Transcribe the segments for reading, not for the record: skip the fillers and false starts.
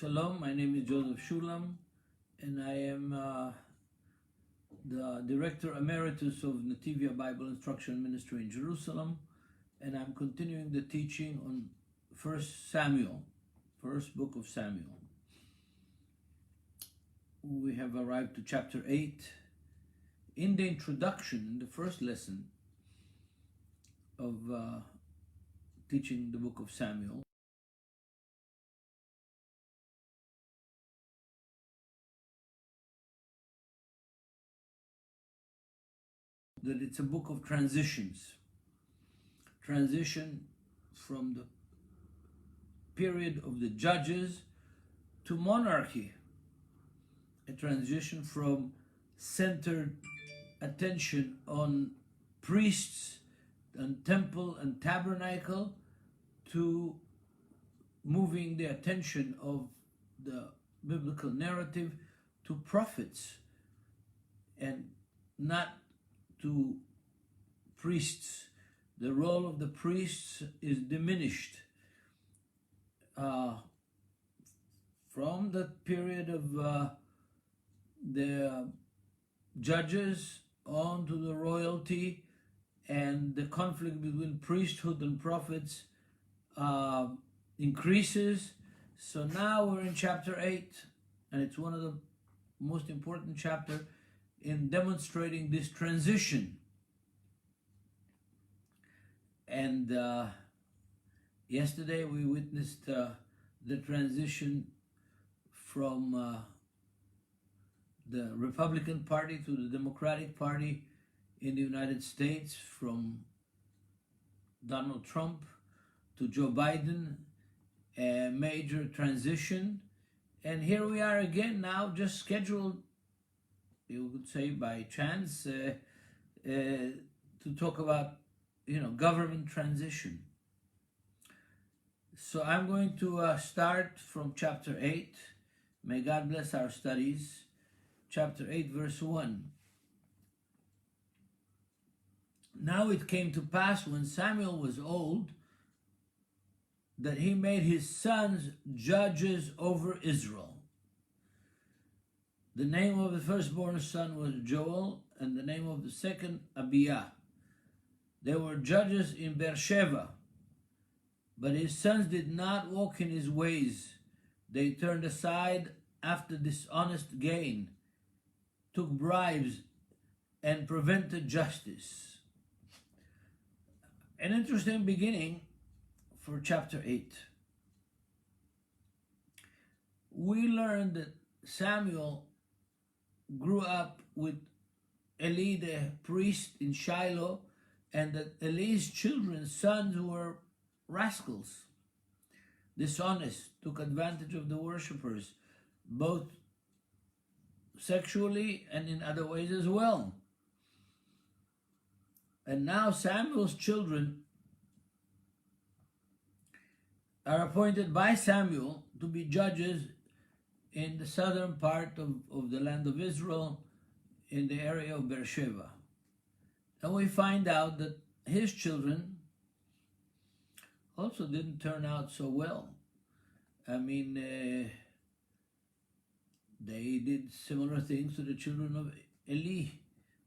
Shalom, my name is Shulam, and I am the Director Emeritus of Netivyah Bible Instruction Ministry in Jerusalem, and I'm continuing the teaching on first book of Samuel. We have arrived to chapter 8. In the introduction, in the first lesson of teaching the book of Samuel, that it's a book of transitions. Transition from the period of the judges to monarchy. A transition from centered attention on priests and temple and tabernacle to moving the attention of the biblical narrative to prophets and not to priests. The role of the priests is diminished from the period of the judges on to the royalty, and the conflict between priesthood and prophets increases. So now we're in chapter 8, and it's one of the most important chapters in demonstrating this transition. And yesterday we witnessed the transition from the Republican Party to the Democratic Party in the United States, from Donald Trump to Joe Biden, a major transition. And here we are again now, just scheduled, you could say by chance, to talk about, government transition. So I'm going to start from chapter 8. May God bless our studies. Chapter 8, verse 1. Now it came to pass when Samuel was old that he made his sons judges over Israel. The name of the firstborn son was Joel, and the name of the second, Abiah. They were judges in Beersheba, but his sons did not walk in his ways. They turned aside after dishonest gain, took bribes, and prevented justice. An interesting beginning for chapter 8. We learned that Samuel grew up with Eli the priest in Shiloh, and that Eli's children's sons were rascals, dishonest, took advantage of the worshippers, both sexually and in other ways as well. And now Samuel's children are appointed by Samuel to be judges in the southern part of the land of Israel, in the area of Beersheba. And we find out that his children also didn't turn out so well. I mean, they did similar things to the children of Eli,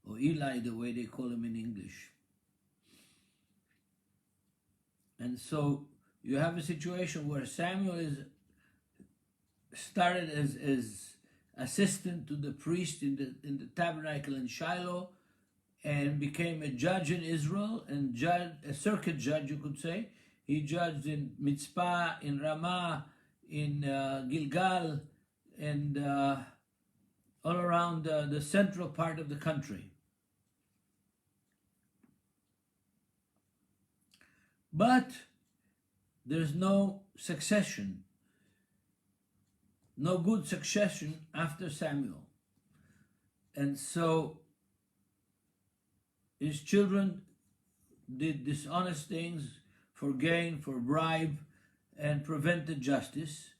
or Eli, the way they call him in English. And so you have a situation where Samuel is started as assistant to the priest in the tabernacle in Shiloh, and became a judge in Israel, and a circuit judge, you could say. He judged in Mitzpah, in Ramah, in Gilgal, and all around the central part of the country. But there's no succession, no good succession after Samuel. And so his children did dishonest things for gain, for bribe, and prevented justice.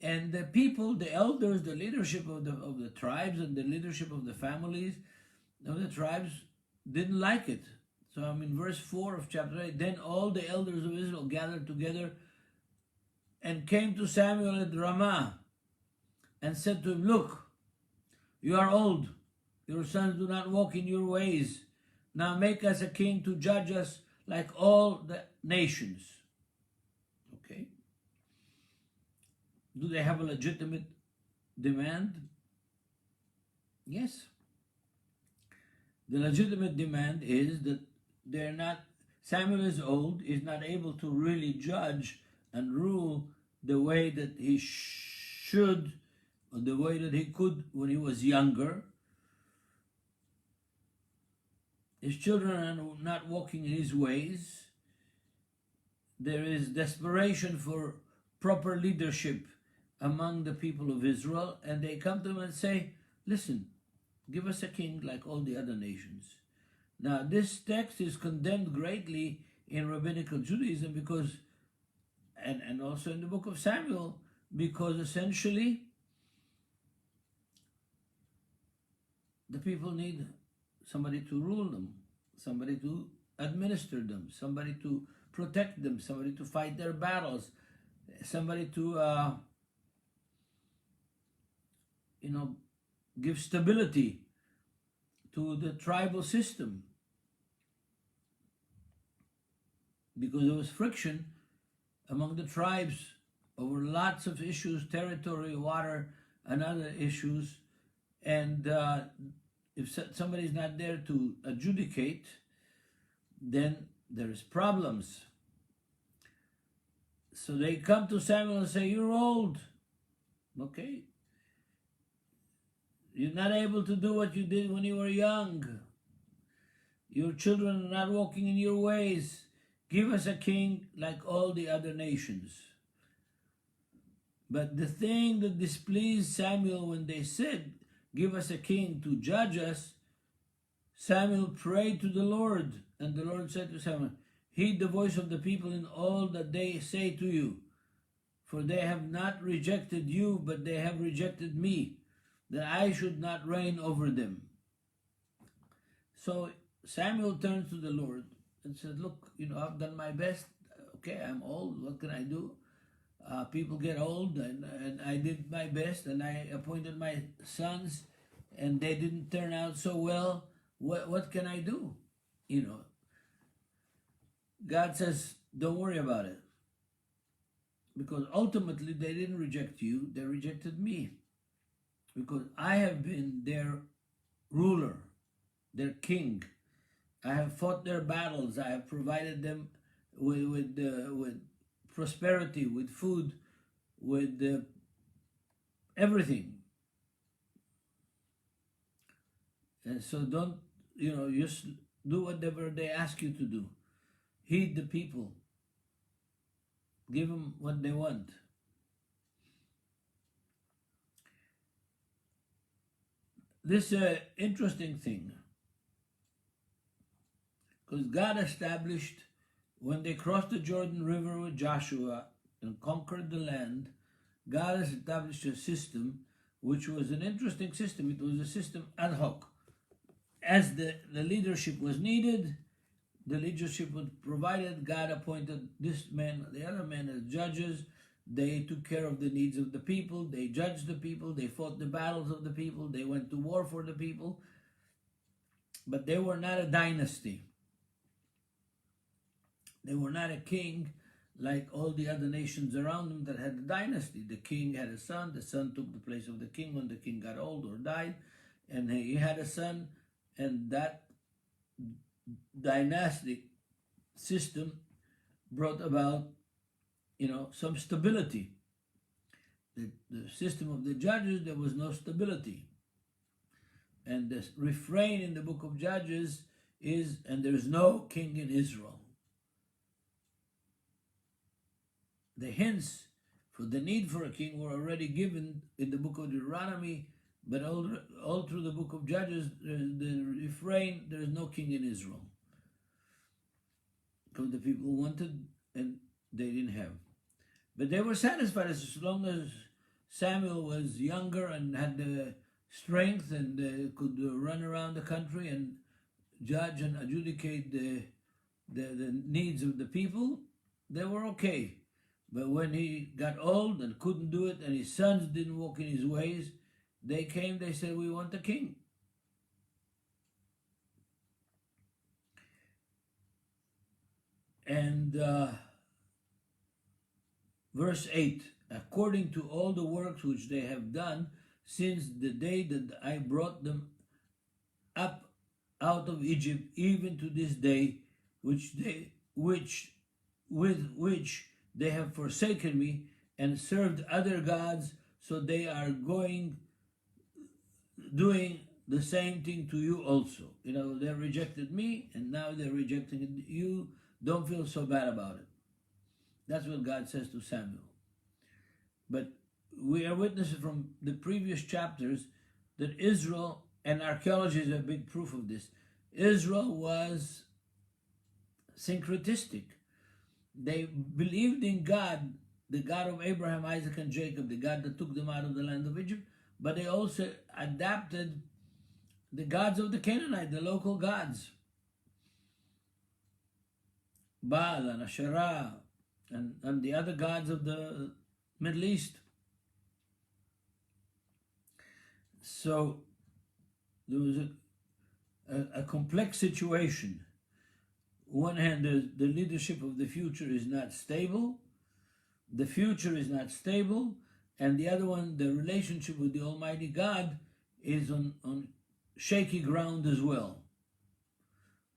And the people, the elders, the leadership of the tribes and the leadership of the families of the tribes didn't like it. So I'm in verse 4 of chapter 8. Then all the elders of Israel gathered together and came to Samuel at Ramah and said to him, "Look, you are old. Your sons do not walk in your ways. Now make us a king to judge us like all the nations." Okay. Do they have a legitimate demand? Yes. The legitimate demand is that they're not, Samuel is old, is not able to really judge and rule the way that he should, or the way that he could when he was younger. His children are not walking in his ways. There is desperation for proper leadership among the people of Israel, and they come to him and say, "Listen, give us a king like all the other nations." Now, this text is condemned greatly in rabbinical Judaism because, and also in the book of Samuel, because essentially the people need somebody to rule them, somebody to administer them, somebody to protect them, somebody to fight their battles, somebody to, give stability to the tribal system. Because there was friction among the tribes over lots of issues, territory, water, and other issues. And if somebody's not there to adjudicate, then there's problems. So they come to Samuel and say, "You're old. Okay. You're not able to do what you did when you were young. Your children are not walking in your ways. Give us a king like all the other nations." But the thing that displeased Samuel when they said, "Give us a king to judge us," Samuel prayed to the Lord, and the Lord said to Samuel, "Heed the voice of the people in all that they say to you, for they have not rejected you, but they have rejected me, that I should not reign over them." So Samuel turned to the Lord and said, "Look, I've done my best. Okay, I'm old. What can I do? People get old, and I did my best, and I appointed my sons, and they didn't turn out so well. What can I do?" God says, "Don't worry about it, because ultimately they didn't reject you, they rejected me, because I have been their ruler, their king. I have fought their battles. I have provided them with prosperity, with food, with everything. And so don't, just do whatever they ask you to do. Heed the people. Give them what they want." This is an interesting thing, because God established, when they crossed the Jordan River with Joshua and conquered the land, God has established a system which was an interesting system. It was a system ad hoc. As the leadership was needed, the leadership was provided. God appointed this man, the other man as judges. They took care of the needs of the people. They judged the people. They fought the battles of the people. They went to war for the people. But they were not a dynasty. They were not a king like all the other nations around them that had a dynasty. The king had a son. The son took the place of the king when the king got old or died. And he had a son. And that dynastic system brought about, some stability. The system of the judges, there was no stability. And the refrain in the book of Judges is, "And there is no king in Israel." The hints for the need for a king were already given in the book of Deuteronomy, but all through the book of Judges, the refrain, "There is no king in Israel." Because the people wanted and they didn't have. But they were satisfied as long as Samuel was younger and had the strength and could run around the country and judge and adjudicate the needs of the people. They were okay. But when he got old and couldn't do it, and his sons didn't walk in his ways, they came, they said, we want a king. And verse 8, according to all the works which they have done since the day that I brought them up out of Egypt, even to this day, with which they have forsaken me and served other gods, so they are doing the same thing to you also. You know, they rejected me, and now they're rejecting you. Don't feel so bad about it. That's what God says to Samuel. But we are witnesses from the previous chapters that Israel, and archaeology is a big proof of this, Israel was syncretistic. They believed in God, the God of Abraham, Isaac, and Jacob, the God that took them out of the land of Egypt, but they also adapted the gods of the Canaanite, the local gods, Baal and Asherah, and the other gods of the Middle East. So there was a complex situation. On one hand, the leadership of the future is not stable. The future is not stable. And the other one, the relationship with the Almighty God is on shaky ground as well.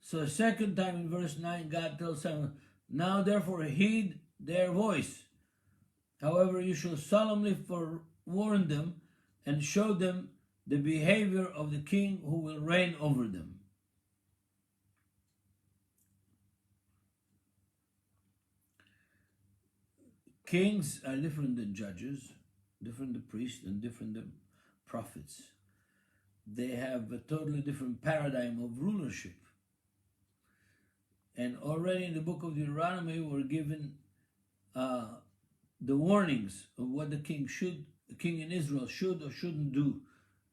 So a second time in verse 9, God tells Samuel, now therefore heed their voice. However, you shall solemnly forewarn them and show them the behavior of the king who will reign over them. Kings are different than judges, different than priests, and different than prophets. They have a totally different paradigm of rulership. And already in the book of Deuteronomy, we're given the warnings of what the king in Israel should or shouldn't do,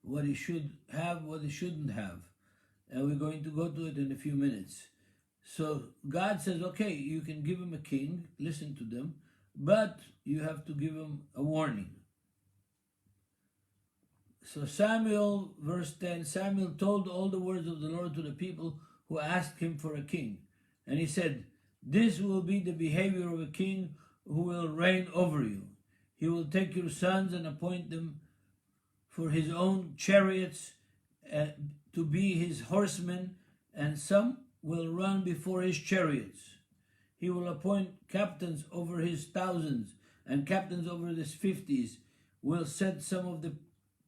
what he should have, what he shouldn't have. And we're going to go to it in a few minutes. So God says, okay, you can give him a king, listen to them, but you have to give him a warning. So Samuel, verse 10, Samuel told all the words of the Lord to the people who asked him for a king. And he said, this will be the behavior of a king who will reign over you. He will take your sons and appoint them for his own chariots to be his horsemen, and some will run before his chariots. He will appoint captains over his thousands and captains over his 50s, will set some of the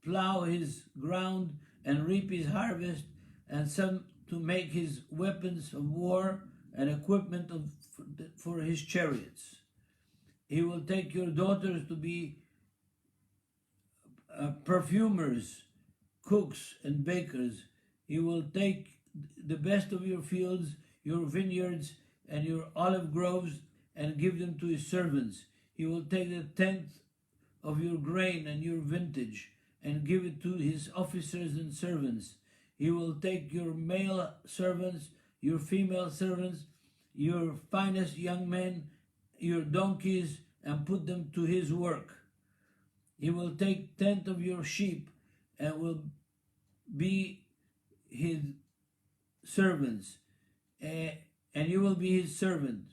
plow his ground and reap his harvest, and some to make his weapons of war and equipment for his chariots. He will take your daughters to be perfumers, cooks, and bakers. He will take the best of your fields, your vineyards, and your olive groves, and give them to his servants. He will take the tenth of your grain and your vintage, and give it to his officers and servants. He will take your male servants, your female servants, your finest young men, your donkeys, and put them to his work. He will take 10th of your sheep and will be his servants, and you will be his servant.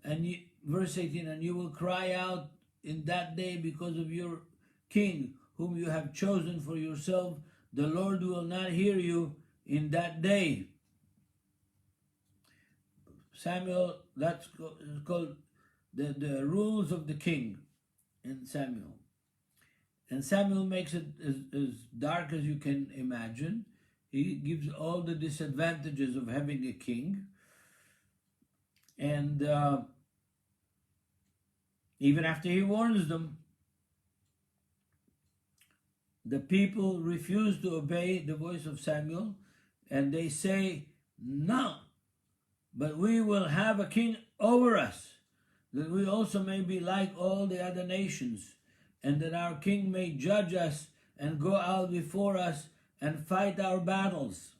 And you, verse 18, and you will cry out in that day because of your king, whom you have chosen for yourself. The Lord will not hear you in that day. Samuel, that's called the rules of the king in Samuel. And Samuel makes it as dark as you can imagine. He gives all the disadvantages of having a king. And even after he warns them, the people refuse to obey the voice of Samuel, and they say, no, but we will have a king over us, that we also may be like all the other nations, and that our king may judge us and go out before us and fight our battles.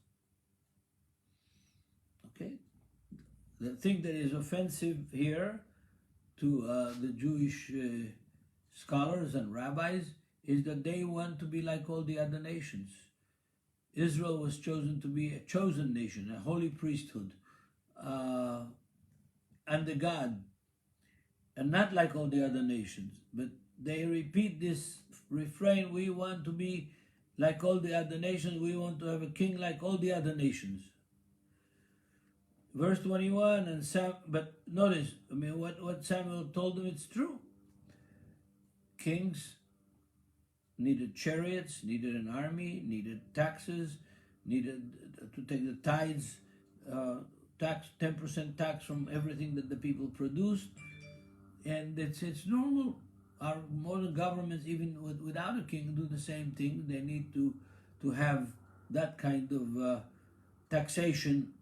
Okay? The thing that is offensive here to the Jewish scholars and rabbis is that they want to be like all the other nations. Israel was chosen to be a chosen nation, a holy priesthood, under God, and not like all the other nations. But they repeat this refrain: we want to be like all the other nations, we want to have a king like all the other nations. Verse 21, but notice, what Samuel told them, it's true. Kings needed chariots, needed an army, needed taxes, needed to take the tithes, tax 10% tax from everything that the people produced, and it's normal. Our modern governments, even without a king, do the same thing. They need to have that kind of taxation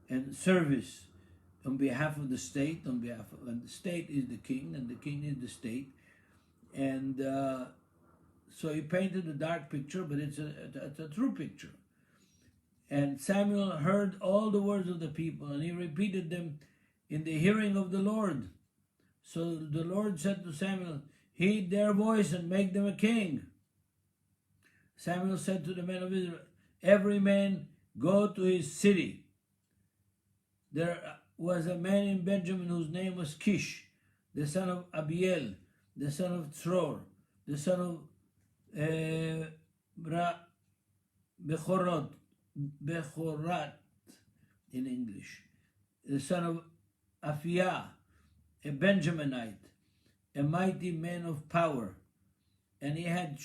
and service on behalf of the state. And the state is the king, and the king is the state, and so he painted a dark picture, but it's a true picture. And Samuel heard all the words of the people, and he repeated them in the hearing of the Lord. So the Lord said to Samuel, heed their voice and make them a king. Samuel said to the men of Israel, every man go to his city. There was a man in Benjamin whose name was Kish, the son of Abiel, the son of Tzror, the son of Bechorat in English, the son of Aphiah, a Benjaminite, a mighty man of power. And he had a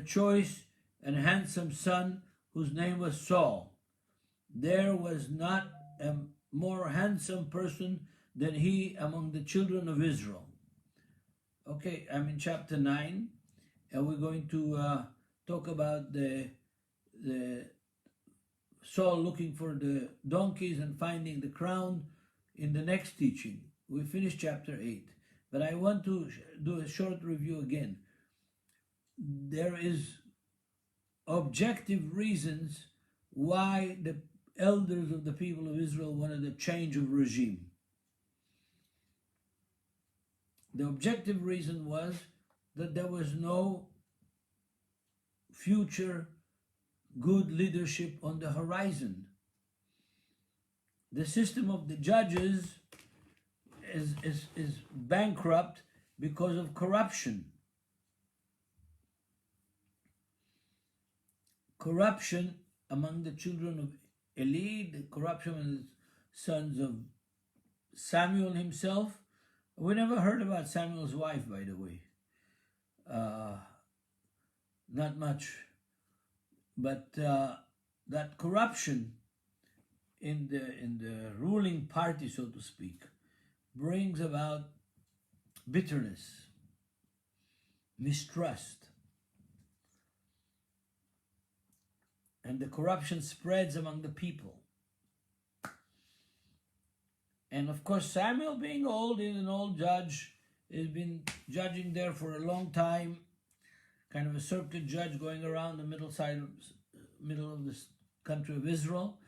choice and handsome son whose name was Saul. There was not a more handsome person than he among the children of Israel. Okay, I'm in chapter 9, and we're going to talk about the Saul looking for the donkeys and finding the crown in the next teaching. We finished chapter 8, but I want to do a short review again. There is objective reasons why the elders of the people of Israel wanted a change of regime. The objective reason was that there was no future good leadership on the horizon. The system of the judges is bankrupt because of corruption. Corruption among the children of Eli, the corruption among the sons of Samuel himself. We never heard about Samuel's wife, by the way. Not much. But that corruption in the ruling party, so to speak, brings about bitterness, mistrust, and the corruption spreads among the people. And of course, Samuel, being old, is an old judge, has been judging there for a long time, kind of a circuit judge going around the middle of this country of Israel.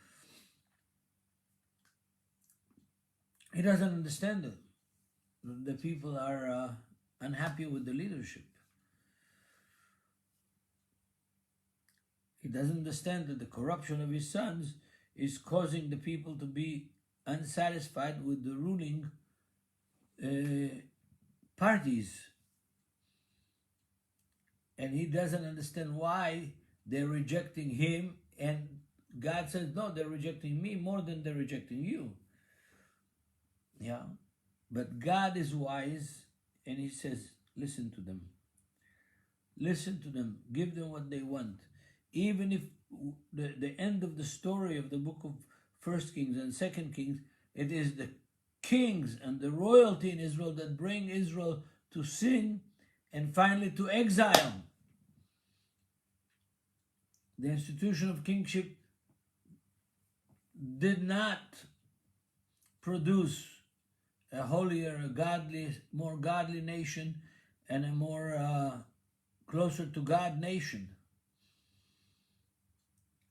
He doesn't understand it. The people are unhappy with the leadership. He doesn't understand that the corruption of his sons is causing the people to be unsatisfied with the ruling parties. And he doesn't understand why they're rejecting him. And God says, no, they're rejecting me more than they're rejecting you. Yeah. But God is wise, and he says, listen to them. Listen to them. Give them what they want. Even if the end of the story of the book of 1 Kings and 2 Kings, it is the kings and the royalty in Israel that bring Israel to sin and finally to exile. The institution of kingship did not produce a holier, a godly, more godly nation and a more closer to God nation.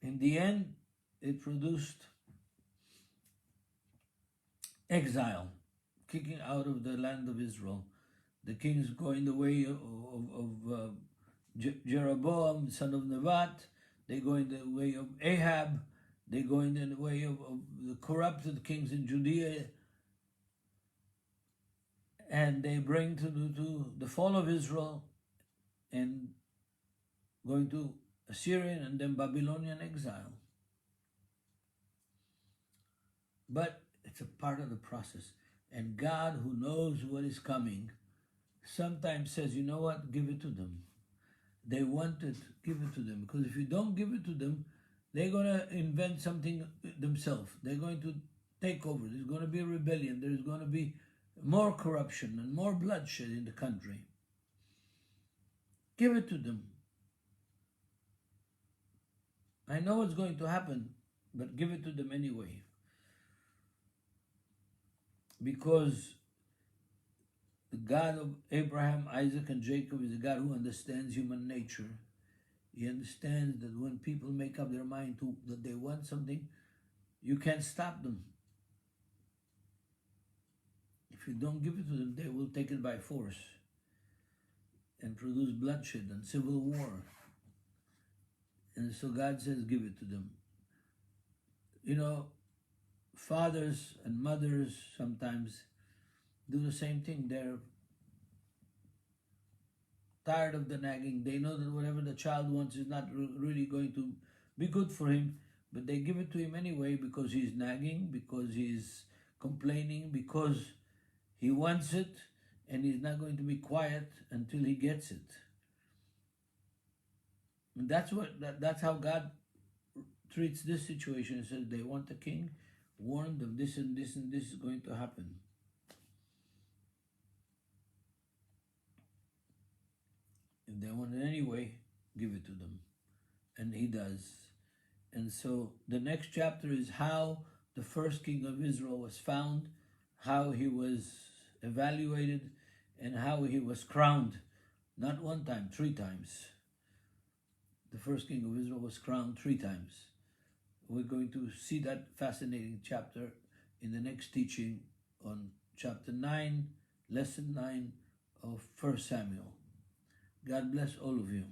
In the end, it produced exile, kicking out of the land of Israel. The kings going the way of Jeroboam, son of Nevat. They go in the way of Ahab. They go in the way of the corrupted kings in Judea. And they bring to the fall of Israel and going to Assyrian and then Babylonian exile. But it's a part of the process. And God, who knows what is coming, sometimes says, you know what, give it to them. They want it, give it to them. Because if you don't give it to them, they're going to invent something themselves. They're going to take over. There's going to be a rebellion. There's going to be more corruption and more bloodshed in the country. Give it to them. I know it's going to happen, but give it to them anyway. Because the God of Abraham, Isaac, and Jacob is a God who understands human nature. He understands that when people make up their mind that they want something, you can't stop them. If you don't give it to them, they will take it by force and produce bloodshed and civil war. And so God says, give it to them. You know, fathers and mothers sometimes do the same thing. They're tired of the nagging. They know that whatever the child wants is not really going to be good for him, but they give it to him anyway because he's nagging, because he's complaining, because he wants it, and he's not going to be quiet until he gets it. And that's how God treats this situation. He says they want a king, warn them this and this and this is going to happen. If they want it anyway, give it to them. And he does. And so the next chapter is how the first king of Israel was found, how he was evaluated, and how he was crowned. Not one time, 3 times. The first king of Israel was crowned 3 times. We're going to see that fascinating chapter in the next teaching on chapter 9, lesson 9 of 1 Samuel. God bless all of you.